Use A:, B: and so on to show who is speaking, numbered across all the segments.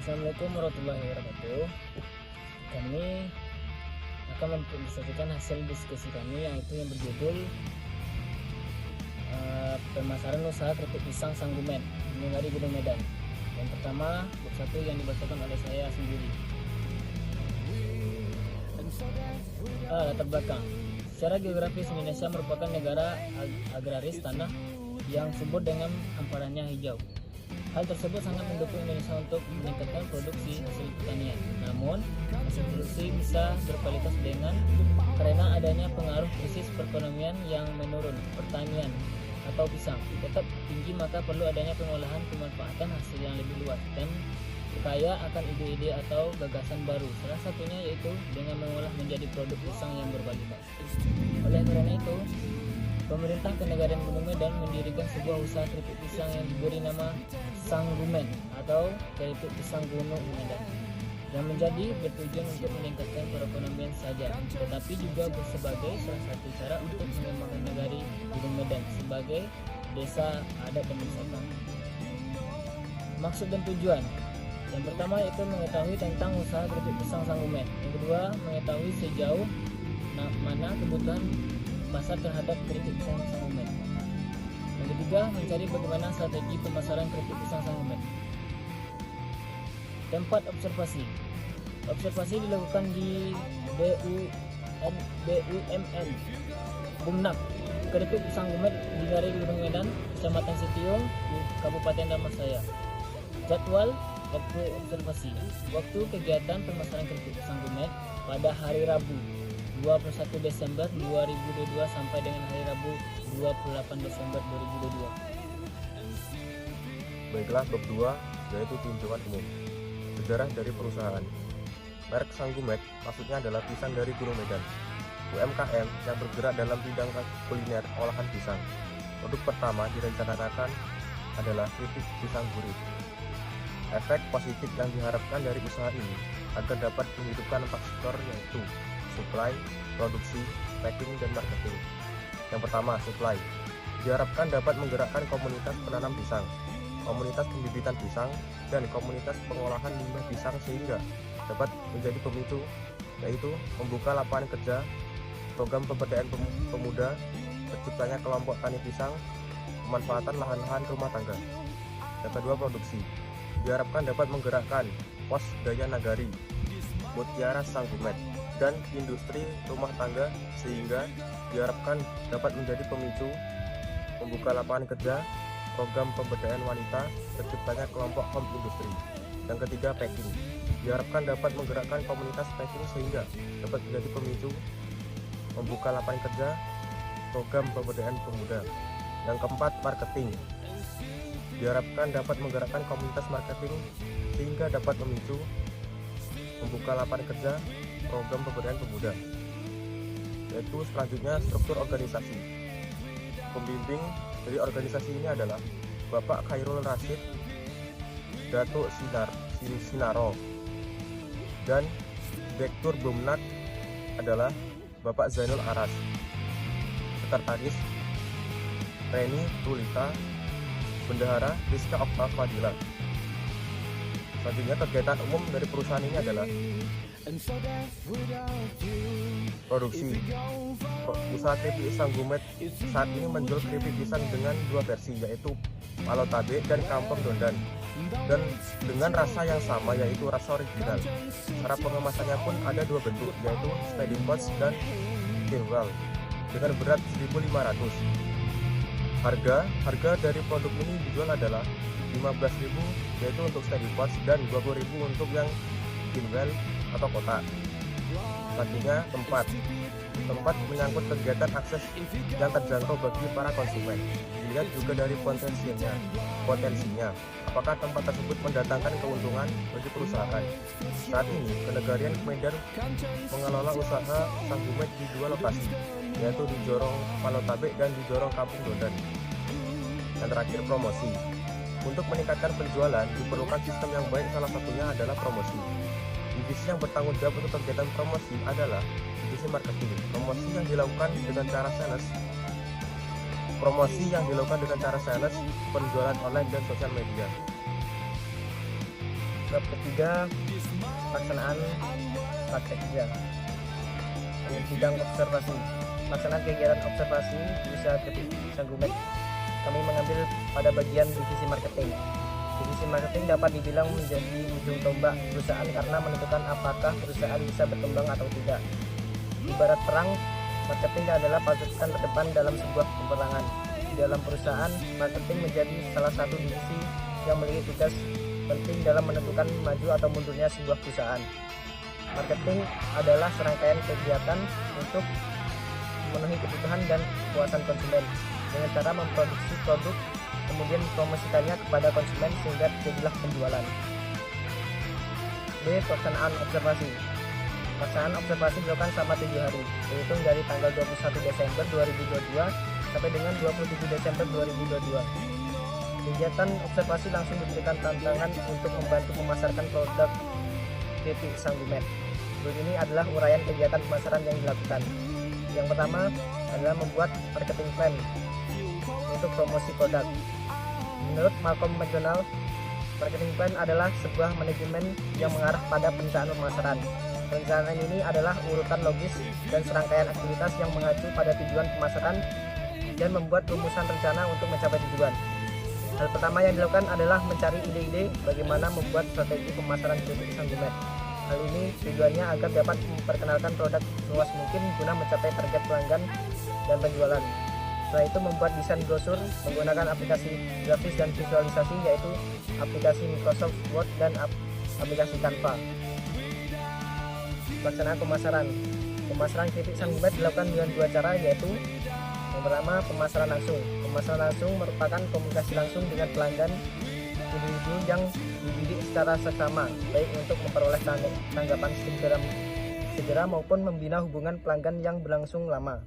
A: Assalamualaikum warahmatullahi wabarakatuh. Kami akan mempresentasikan hasil diskusi kami, yaitu yang berjudul pemasaran usaha keripik pisang Sanggumet dari Gunung Medan. Yang pertama, bab 1 yang dibacakan oleh saya sendiri. Latar belakang. Secara geografis, Indonesia merupakan negara agraris, tanah yang subur dengan hamparannya hijau. Hal tersebut sangat mendukung Indonesia untuk meningkatkan produksi hasil pertanian. Namun, hasil produksi bisa berkualitas karena adanya pengaruh krisis perekonomian yang menurun. Pertanian atau pisang tetap tinggi, maka perlu adanya pengolahan pemanfaatan hasil yang lebih luas dan kaya akan ide-ide atau gagasan baru. Salah satunya yaitu dengan mengolah menjadi produk pisang yang berkualitas. Oleh karena itu, pemerintah Kenegarian Gunung Medan mendirikan sebuah usaha keripik pisang yang diberi nama Sanggumet atau keripik pisang Gunung Medan, yang menjadi bertujuan untuk meningkatkan perekonomian saja, tetapi juga sebagai salah satu cara untuk mengembangkan negari Gunung Medan sebagai desa adat dan wisata. Maksud dan tujuan: yang pertama yaitu mengetahui tentang usaha keripik pisang Sanggumet. Yang kedua, mengetahui sejauh mana kebutuhan pasar terhadap keripik pisang Sanggumet. Yang ketiga, mencari bagaimana strategi pemasaran keripik pisang Sanggumet. Tempat observasi. Observasi dilakukan di BUMN Bumnak keripik pisang Sanggumet di Gari Gunung Medan, Kecamatan Sitiung, di Kabupaten Damarsaya. Jadwal waktu observasi. Waktu kegiatan pemasaran keripik pisang Sanggumet pada hari Rabu 21 Desember 2022 sampai dengan hari Rabu 28 Desember 2022.
B: Baiklah, bab 2 yaitu tinjauan umum. Sejarah dari perusahaan. Merek Sanggumet maksudnya adalah pisang dari Gunung Medan, UMKM yang bergerak dalam bidang kuliner olahan pisang. Produk pertama direncanakan adalah keripik pisang gurih. Efek positif yang diharapkan dari usaha ini agar dapat menghidupkan 4 sektor, yaitu supply, produksi, packing, dan marketing. Yang pertama, supply. Diharapkan dapat menggerakkan komunitas penanam pisang, komunitas pembibitan pisang, dan komunitas pengolahan limbah pisang sehingga dapat menjadi pemicu, yaitu membuka lapangan kerja, program pemberdayaan pemuda, terciptanya kelompok tani pisang, pemanfaatan lahan-lahan rumah tangga. Yang kedua, produksi. Diharapkan dapat menggerakkan pos daya nagari, Mutiara Sanggumet, dan industri rumah tangga sehingga diharapkan dapat menjadi pemicu membuka lapangan kerja, program pemberdayaan wanita, terciptanya kelompok home industry. Yang ketiga, packing. Diharapkan dapat menggerakkan komunitas packing sehingga dapat menjadi pemicu membuka lapangan kerja, program pemberdayaan pemuda. Yang keempat, marketing. Diharapkan dapat menggerakkan komunitas marketing sehingga dapat memicu membuka lapangan kerja, program pemberdayaan pemuda. Yaitu selanjutnya, struktur organisasi. Pembimbing dari organisasi ini adalah Bapak Khairul Rasyid, Datuk Sinaro, dan Direktur Bumnak adalah Bapak Zainul Aras. Sekretaris Reni Rulita, Bendahara Rizka Okta Fadila. Selanjutnya, kegiatan umum dari perusahaan ini adalah produksi. Usaha keripik Sanggumet saat ini menjual keripik pisang dengan 2 versi, yaitu Palotabe dan Kampung Dondan, dan dengan rasa yang sama, yaitu rasa original. Cara pengemasannya pun ada 2 bentuk, yaitu steady pots dan thinwell, dengan berat 1.500. Harga dari produk ini dijual adalah 15.000, yaitu untuk steady pots, dan 20.000 untuk yang thinwell atau kotak. Selanjutnya, tempat menyangkut kegiatan akses yang terjangkau bagi para konsumen. Dilihat juga dari potensinya, apakah tempat tersebut mendatangkan keuntungan bagi perusahaan. Saat ini, Kenegarian Medan mengelola usaha Sanggumet di 2 lokasi, yaitu di Jorong Palotabe dan di Jorong Kampung Dondan. Yang terakhir, promosi. Untuk meningkatkan penjualan, diperlukan sistem yang baik, salah satunya adalah promosi. Divisi yang bertanggung jawab untuk kegiatan promosi adalah divisi marketing. Promosi yang dilakukan dengan cara sales, penjualan online, dan sosial media.
A: Bab ketiga, pelaksanaan praktek kerja. Bidang observasi. Pelaksanaan kegiatan observasi di usaha Kripik Sanggumet. Kami mengambil pada bagian divisi marketing. Divisi marketing dapat dibilang menjadi ujung tombak perusahaan karena menentukan apakah perusahaan bisa berkembang atau tidak. Ibarat perang, marketing adalah pasukan terdepan dalam sebuah peperangan. Di dalam perusahaan, marketing menjadi salah satu divisi yang memiliki tugas penting dalam menentukan maju atau mundurnya sebuah perusahaan. Marketing adalah serangkaian kegiatan untuk memenuhi kebutuhan dan kepuasan konsumen dengan cara memproduksi produk, kemudian mempromosikannya kepada konsumen sehingga terjadilah penjualan. B. Pelaksanaan observasi. Pelaksanaan observasi dilakukan selama 7 hari, yaitu dari tanggal 21 Desember 2022 sampai dengan 27 Desember 2022. Kegiatan observasi langsung diberikan tantangan untuk membantu memasarkan produk Kripik Sanggumet. Berikut ini adalah uraian kegiatan pemasaran yang dilakukan. Yang pertama adalah membuat marketing plan untuk promosi produk. Menurut Malcolm McDonald, marketing plan adalah sebuah manajemen yang mengarah pada perencanaan pemasaran. Perencanaan ini adalah urutan logis dan serangkaian aktivitas yang mengacu pada tujuan pemasaran dan membuat rumusan rencana untuk mencapai tujuan. Hal pertama yang dilakukan adalah mencari ide-ide bagaimana membuat strategi pemasaran Kripik Sanggumet. Hal ini tujuannya agar dapat memperkenalkan produk seluas mungkin guna mencapai target pelanggan dan penjualan. Setelah itu membuat desain brosur menggunakan aplikasi grafis dan visualisasi, yaitu aplikasi Microsoft Word dan aplikasi Canva. Pelaksanaan pemasaran. Pemasaran Kripik Sanggumet dilakukan dengan 2 cara, yaitu yang pertama, pemasaran langsung. Pemasaran langsung merupakan komunikasi langsung dengan pelanggan individu yang dididik secara seksama, baik untuk memperoleh tanggapan segera maupun membina hubungan pelanggan yang berlangsung lama.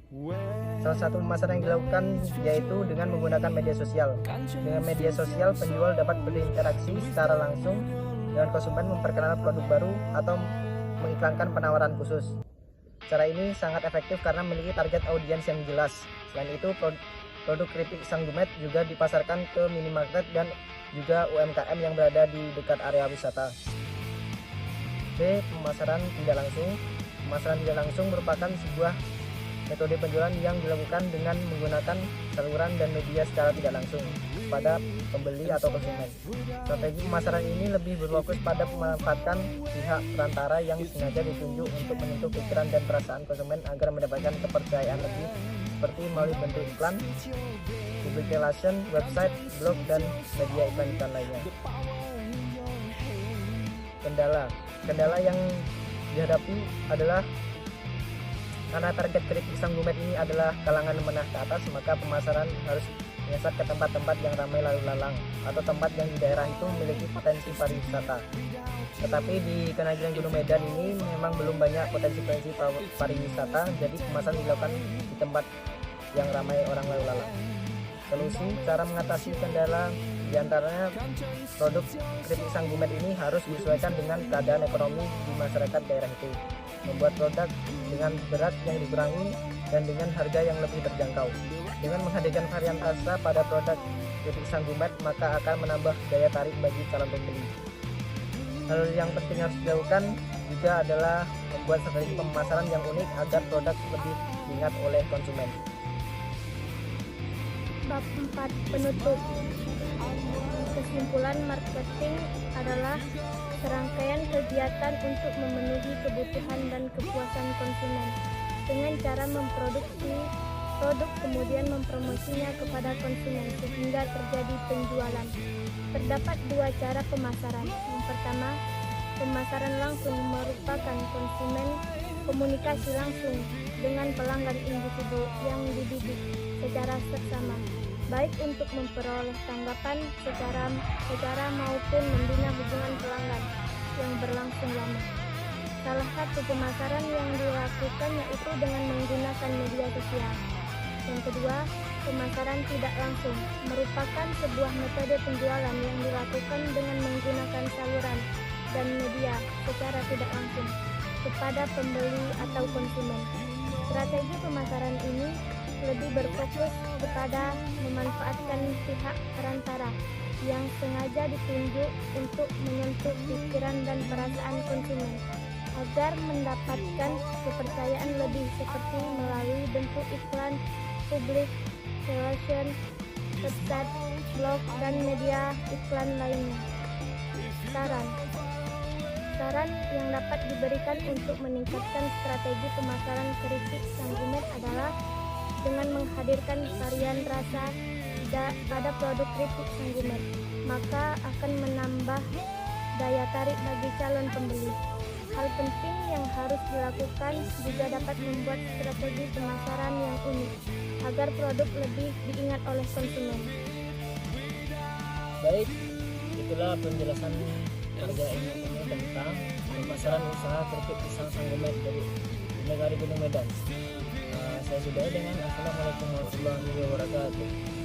A: Salah satu pemasaran yang dilakukan yaitu dengan menggunakan media sosial. Dengan media sosial, penjual dapat berinteraksi secara langsung dengan konsumen, memperkenalkan produk baru atau mengiklankan penawaran khusus. Cara ini sangat efektif karena memiliki target audiens yang jelas. Selain itu, produk Kripik Sanggumet juga dipasarkan ke minimarket dan juga UMKM yang berada di dekat area wisata. B. Pemasaran tidak langsung. Pemasaran tidak langsung merupakan sebuah metode penjualan yang dilakukan dengan menggunakan saluran dan media secara tidak langsung pada pembeli atau konsumen. Strategi pemasaran ini lebih berfokus pada memanfaatkan pihak perantara yang sengaja ditunjuk untuk menyentuh pikiran dan perasaan konsumen agar mendapatkan kepercayaan lebih, seperti melalui bentuk iklan, public relation, website, blog, dan media iklan lainnya. Kendala yang dihadapi adalah karena target Kripik Sanggumet ini adalah kalangan menengah ke atas, maka pemasaran harus menyasar ke tempat-tempat yang ramai lalu lalang atau tempat yang di daerah itu memiliki potensi pariwisata. Tetapi di Kenajilan Gunung Medan ini memang belum banyak potensi pariwisata, jadi pemasaran dilakukan di tempat yang ramai orang lalu lalang. Solusi cara mengatasi kendala diantaranya produk Kripik Sanggumet ini harus disesuaikan dengan keadaan ekonomi di masyarakat daerah itu, membuat produk dengan berat yang dikurangi dan dengan harga yang lebih terjangkau. Dengan menghadirkan varian rasa pada produk Kripik Sanggumet, maka akan menambah daya tarik bagi calon pembeli. Hal yang penting harus dilakukan juga adalah membuat strategi pemasaran yang unik agar produk lebih diingat oleh konsumen.
C: Bab 4 penutup. Kesimpulan, marketing adalah serangkaian kegiatan untuk memenuhi kebutuhan dan kepuasan konsumen dengan cara memproduksi produk kemudian mempromosinya kepada konsumen sehingga terjadi penjualan. Terdapat 2 cara pemasaran. Yang pertama, pemasaran langsung merupakan konsumen komunikasi langsung dengan pelanggan individu yang dididik secara seksama, baik untuk memperoleh tanggapan secara maupun membina hubungan pelanggan yang berlangsung lama. Salah satu pemasaran yang dilakukan yaitu dengan menggunakan media sosial. Yang kedua, pemasaran tidak langsung merupakan sebuah metode penjualan yang dilakukan dengan menggunakan saluran dan media secara tidak langsung kepada pembeli atau konsumen. Strategi pemasaran ini lebih berfokus kepada memanfaatkan pihak perantara yang sengaja ditunjuk untuk menyentuh pikiran dan perasaan konsumen agar mendapatkan kepercayaan lebih seperti melalui bentuk iklan, public relation, website, blog, dan media iklan lainnya. Saran yang dapat diberikan untuk meningkatkan strategi pemasaran keripik Sangomed adalah dengan menghadirkan varian rasa pada produk keripik Sangomed, maka akan menambah daya tarik bagi calon pembeli. Hal penting yang harus dilakukan juga dapat membuat strategi pemasaran yang unik agar produk lebih diingat oleh konsumen.
A: Baik, itulah penjelasan Arga ini tentang pemasaran usaha keripik pisang Sangomed dari negara Gunung Medan. Saya sudahi dengan Assalamualaikum warahmatullahi wabarakatuh.